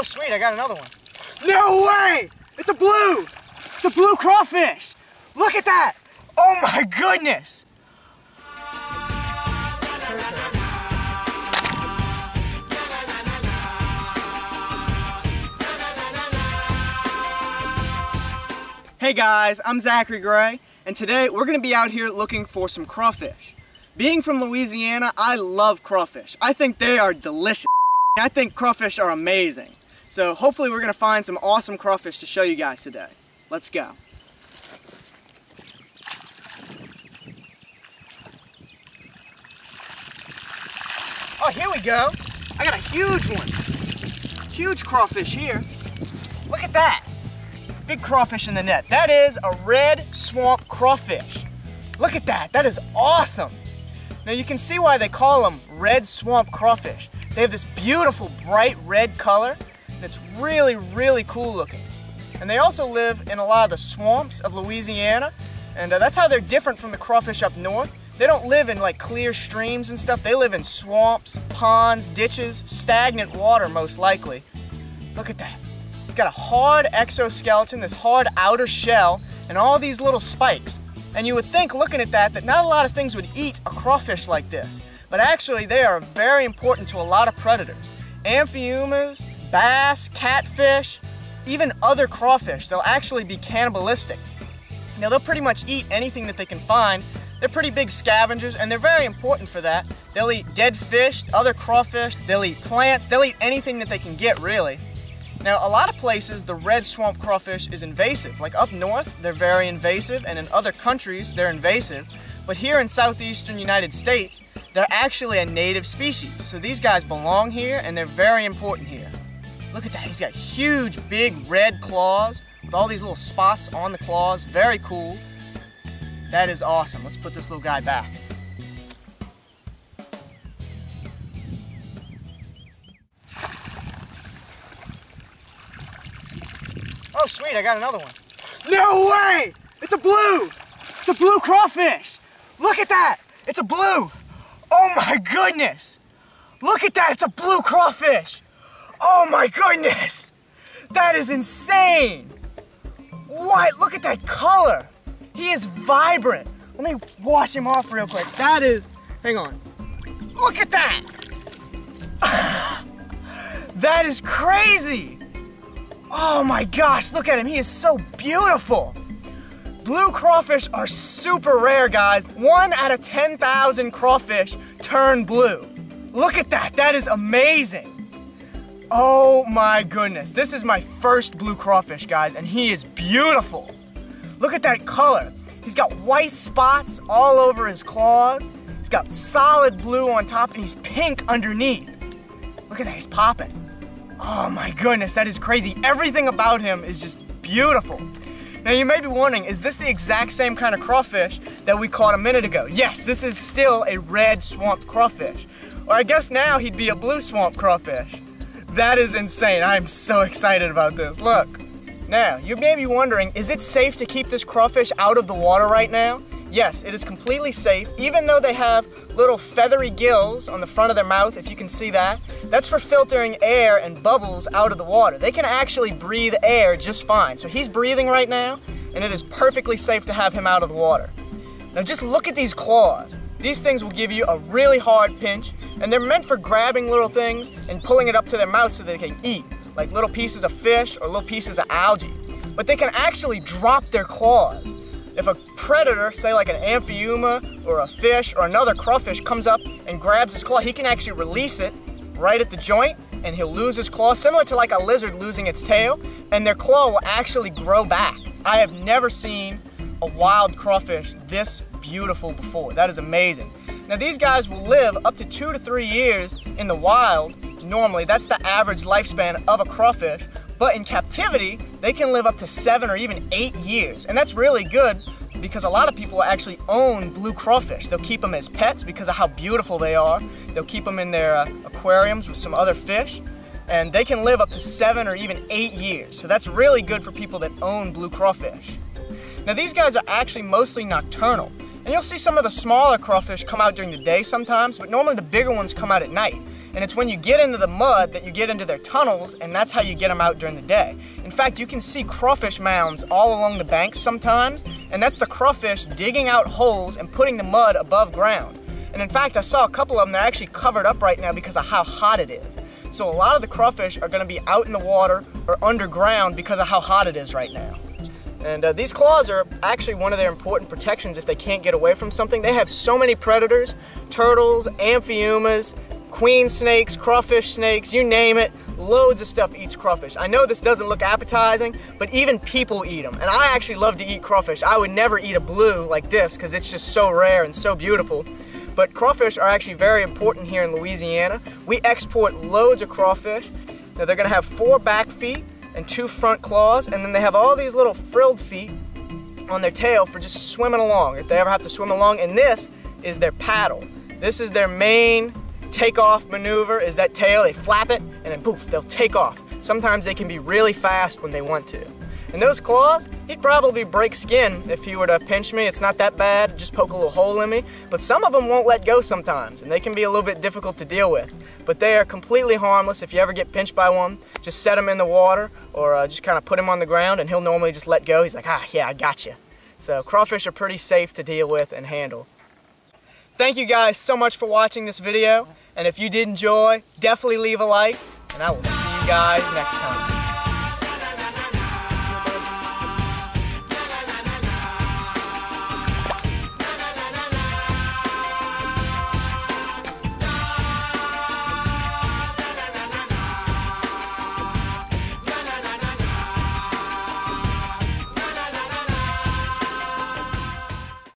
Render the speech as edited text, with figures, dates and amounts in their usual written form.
sweet, I got another one. No way! It's a blue! It's a blue crawfish! Look at that! Oh my goodness! Hey guys, I'm Zachary Gray, and today we're going to be out here looking for some crawfish. Being from Louisiana, I love crawfish. I think they are delicious. I think crawfish are amazing. So hopefully we're going to find some awesome crawfish to show you guys today. Let's go. Oh, here we go. I got a huge one. Huge crawfish here. Look at that. Big crawfish in the net. That is a red swamp crawfish. Look at that. That is awesome. Now you can see why they call them red swamp crawfish. They have this beautiful bright red color, and it's really, really cool looking. And they also live in a lot of the swamps of Louisiana, and that's how they're different from the crawfish up north. They don't live in like clear streams and stuff. They live in swamps, ponds, ditches, stagnant water most likely. Look at that. It's got a hard exoskeleton, this hard outer shell, and all these little spikes. And you would think, looking at that, that not a lot of things would eat a crawfish like this. But actually, they are very important to a lot of predators. Amphiumas, bass, catfish, even other crawfish. They'll actually be cannibalistic. Now, they'll pretty much eat anything that they can find. They're pretty big scavengers, and they're very important for that. They'll eat dead fish, other crawfish, they'll eat plants, they'll eat anything that they can get, really. Now, a lot of places, the red swamp crawfish is invasive. Like up north, they're very invasive, and in other countries, they're invasive. But here in southeastern United States, they're actually a native species. So these guys belong here, and they're very important here. Look at that, he's got huge, big red claws with all these little spots on the claws. Very cool. That is awesome. Let's put this little guy back. Oh, sweet, I got another one. No way! It's a blue! It's a blue crawfish! Look at that! It's a blue! Oh my goodness! Look at that, it's a blue crawfish! Oh my goodness! That is insane! What? Look at that color! He is vibrant! Let me wash him off real quick. That is... Hang on. Look at that! That is crazy! Oh my gosh, look at him. He is so beautiful. Blue crawfish are super rare, guys. 1 out of 10,000 crawfish turn blue. Look at that. That is amazing. Oh my goodness. This is my first blue crawfish, guys, and he is beautiful. Look at that color. He's got white spots all over his claws. He's got solid blue on top, and he's pink underneath. Look at that. He's popping. Oh my goodness, that is crazy. Everything about him is just beautiful. Now you may be wondering, is this the exact same kind of crawfish that we caught a minute ago? Yes, this is still a red swamp crawfish. Or I guess now he'd be a blue swamp crawfish. That is insane. I am so excited about this. Look. Now, you may be wondering, is it safe to keep this crawfish out of the water right now? Yes, it is completely safe, even though they have little feathery gills on the front of their mouth, if you can see that. That's for filtering air and bubbles out of the water. They can actually breathe air just fine. So he's breathing right now, and it is perfectly safe to have him out of the water. Now just look at these claws. These things will give you a really hard pinch, and they're meant for grabbing little things and pulling it up to their mouth so they can eat, like little pieces of fish or little pieces of algae. But they can actually drop their claws. If a predator, say like an amphiuma or a fish or another crawfish, comes up and grabs his claw, he can actually release it right at the joint, and he'll lose his claw, similar to like a lizard losing its tail, and their claw will actually grow back. I have never seen a wild crawfish this beautiful before. That is amazing. Now these guys will live up to 2 to 3 years in the wild. Normally, that's the average lifespan of a crawfish, but in captivity, they can live up to 7 or even 8 years. And that's really good because a lot of people actually own blue crawfish. They'll keep them as pets because of how beautiful they are. They'll keep them in their aquariums with some other fish, and they can live up to 7 or even 8 years. So that's really good for people that own blue crawfish. Now these guys are actually mostly nocturnal. And you'll see some of the smaller crawfish come out during the day sometimes, but normally the bigger ones come out at night. And it's when you get into the mud that you get into their tunnels, and that's how you get them out during the day. In fact, you can see crawfish mounds all along the banks sometimes, and that's the crawfish digging out holes and putting the mud above ground. And in fact, I saw a couple of them that are actually covered up right now because of how hot it is. So a lot of the crawfish are going to be out in the water or underground because of how hot it is right now. And these claws are actually one of their important protections if they can't get away from something. They have so many predators: turtles, amphiumas, queen snakes, crawfish snakes, you name it. Loads of stuff eats crawfish. I know this doesn't look appetizing, but even people eat them. And I actually love to eat crawfish. I would never eat a blue like this because it's just so rare and so beautiful. But crawfish are actually very important here in Louisiana. We export loads of crawfish. Now they're gonna have 4 back feet and 2 front claws, and then they have all these little frilled feet on their tail for just swimming along, if they ever have to swim along. And this is their paddle. This is their main takeoff maneuver, is that tail. They flap it, and then poof, they'll take off. Sometimes they can be really fast when they want to. And those claws, he'd probably break skin if he were to pinch me. It's not that bad, just poke a little hole in me. But some of them won't let go sometimes, and they can be a little bit difficult to deal with. But they are completely harmless. If you ever get pinched by one, just set him in the water or just kind of put him on the ground, and he'll normally just let go. He's like, ah, yeah, I got you. So crawfish are pretty safe to deal with and handle. Thank you guys so much for watching this video. And if you did enjoy, definitely leave a like, and I will see you guys next time.